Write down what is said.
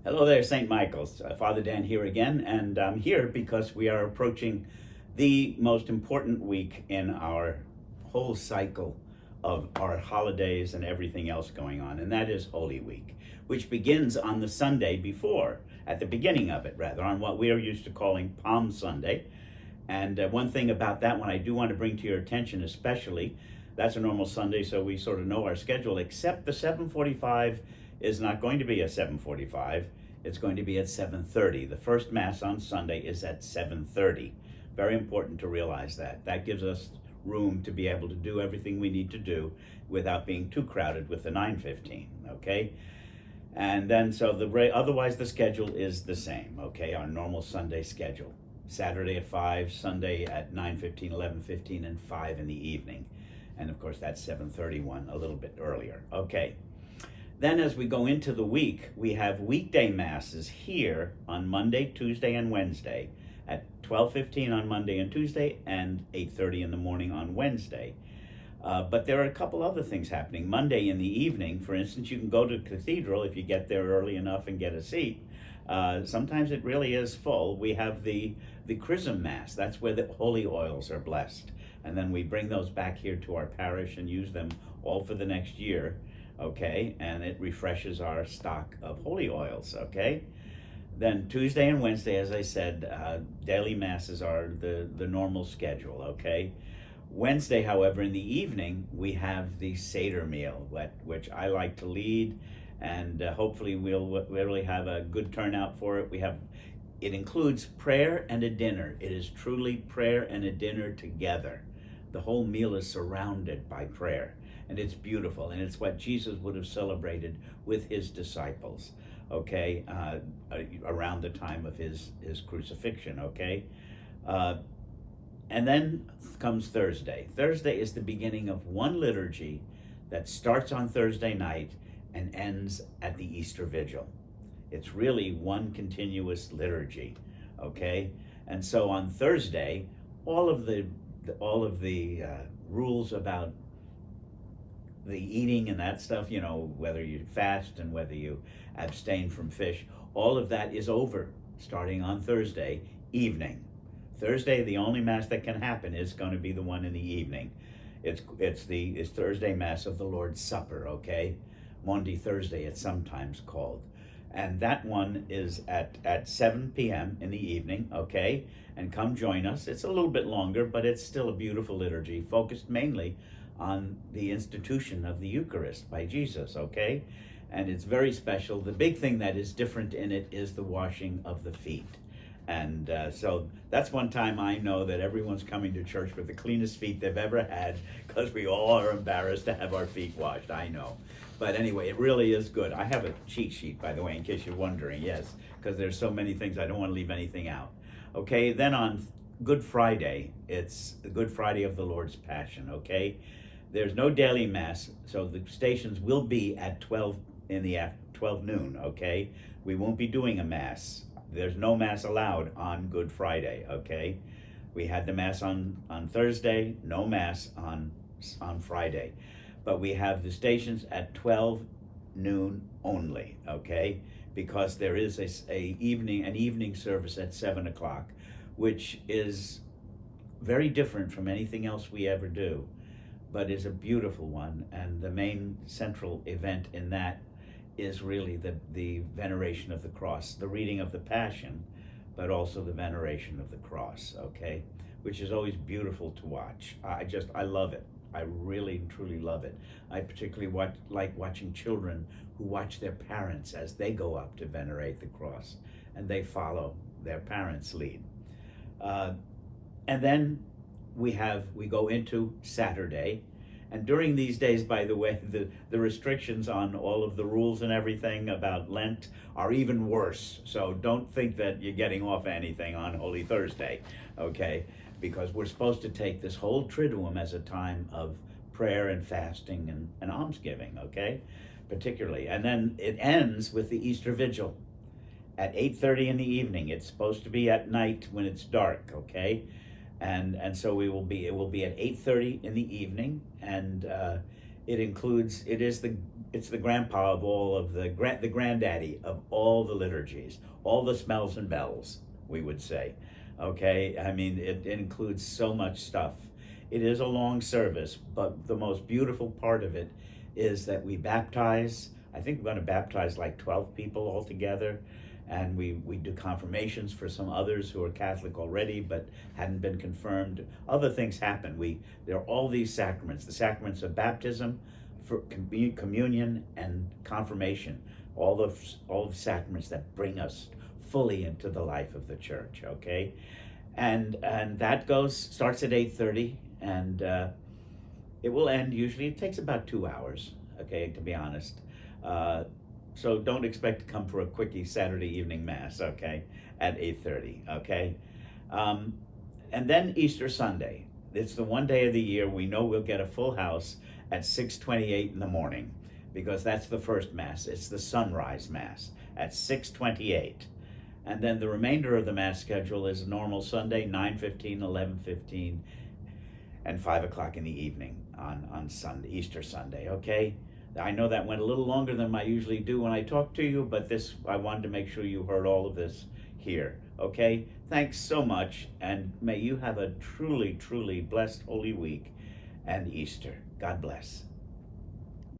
Hello there, St. Michael's. Father Dan here again, and I'm here because we are approaching the most important week in our whole cycle of our holidays and everything else going on, and that is Holy Week, which begins on the Sunday before, at the beginning of it, rather, on what we are used to calling Palm Sunday. And one thing about that one I do want to bring to your attention, especially, that's a normal Sunday, so we sort of know our schedule, except the 7:45 is not going to be at 7:45. It's going to be at 7:30. The first Mass on Sunday is at 7:30. Very important to realize that. That gives us room to be able to do everything we need to do without being too crowded with the 9:15, okay? And then, so otherwise the schedule is the same, okay? Our normal Sunday schedule. Saturday at 5, Sunday at 9:15, 11:15, and 5 in the evening. And of course, that's 7:31, a little bit earlier. Okay. Then as we go into the week, we have weekday masses here on Monday, Tuesday, and Wednesday at 12:15 on Monday and Tuesday and 8:30 in the morning on Wednesday. But there are a couple other things happening. Monday in the evening, for instance, you can go to the cathedral if you get there early enough and get a seat. Sometimes it really is full. We have the Chrism Mass. That's where the holy oils are blessed. And then we bring those back here to our parish and use them all for the next year. Okay, and it refreshes our stock of holy oils, okay? Then Tuesday and Wednesday, as I said, daily masses are the normal schedule, okay? Wednesday, however, in the evening, we have the Seder meal, which I like to lead, and hopefully we'll really have a good turnout for it. It includes prayer and a dinner. It is truly prayer and a dinner together. The whole meal is surrounded by prayer. And it's beautiful, and it's what Jesus would have celebrated with his disciples, okay, around the time of his crucifixion, okay? And then comes Thursday. Thursday is the beginning of one liturgy that starts on Thursday night and ends at the Easter Vigil. It's really one continuous liturgy, okay? And so on Thursday, all of the rules about the eating and that stuff, whether you fast and whether you abstain from fish, all of that is over starting on Thursday evening. Thursday, the only Mass that can happen is going to be the one in the evening. It's Thursday Mass of the Lord's Supper, okay? Maundy Thursday, it's sometimes called. And that one is at 7 p.m. in the evening, okay? And come join us. It's a little bit longer, but it's still a beautiful liturgy, focused mainly on the institution of the Eucharist by Jesus, okay? And it's very special. The big thing that is different in it is the washing of the feet. And so that's one time I know that everyone's coming to church with the cleanest feet they've ever had, because we all are embarrassed to have our feet washed, I know. But anyway, it really is good. I have a cheat sheet, by the way, in case you're wondering, yes, because there's so many things, I don't want to leave anything out. Okay, then on Good Friday, it's the Good Friday of the Lord's Passion, okay? There's no daily Mass, so the stations will be at 12 noon, okay? We won't be doing a Mass. There's no Mass allowed on Good Friday, okay? We had the Mass on Thursday, no Mass on Friday. But we have the stations at 12 noon only, okay? Because there is an evening service at 7 o'clock, which is very different from anything else we ever do, but is a beautiful one. And the main central event in that is really the veneration of the cross, the reading of the Passion, but also the veneration of the cross, okay? Which is always beautiful to watch. I love it. I really and truly love it. I particularly like watching children who watch their parents as they go up to venerate the cross, and they follow their parents' lead. And then we go into Saturday. And during these days, by the way, the restrictions on all of the rules and everything about Lent are even worse. So don't think that you're getting off anything on Holy Thursday, okay? Because we're supposed to take this whole Triduum as a time of prayer and fasting and almsgiving, okay? Particularly. And then it ends with the Easter Vigil at 8:30 in the evening. It's supposed to be at night when it's dark, okay? And so it will be at 8:30 in the evening, and It's the grandpa of all of the granddaddy of all the liturgies, all the smells and bells, we would say. Okay, I mean, it includes so much stuff. It is a long service, but the most beautiful part of it is that we baptize. I think we're going to baptize like 12 people altogether, and we do confirmations for some others who are Catholic already but hadn't been confirmed. Other things happen. There are all these sacraments, the sacraments of baptism, for communion, and confirmation, all the sacraments that bring us fully into the life of the church. Okay, and that starts at 8:30, and it will end usually. It takes about 2 hours. Okay, to be honest. So don't expect to come for a quickie Saturday evening mass, okay, at 8:30, okay? And then Easter Sunday. It's the one day of the year we know we'll get a full house at 6:28 in the morning, because that's the first mass. It's the sunrise mass at 6:28. And then the remainder of the mass schedule is normal Sunday, 9:15, 11:15, and 5 o'clock in the evening on Sunday, Easter Sunday, okay? I know that went a little longer than I usually do when I talk to you, but I wanted to make sure you heard all of this here, okay? Thanks so much, and may you have a truly, truly blessed Holy Week and Easter. God bless.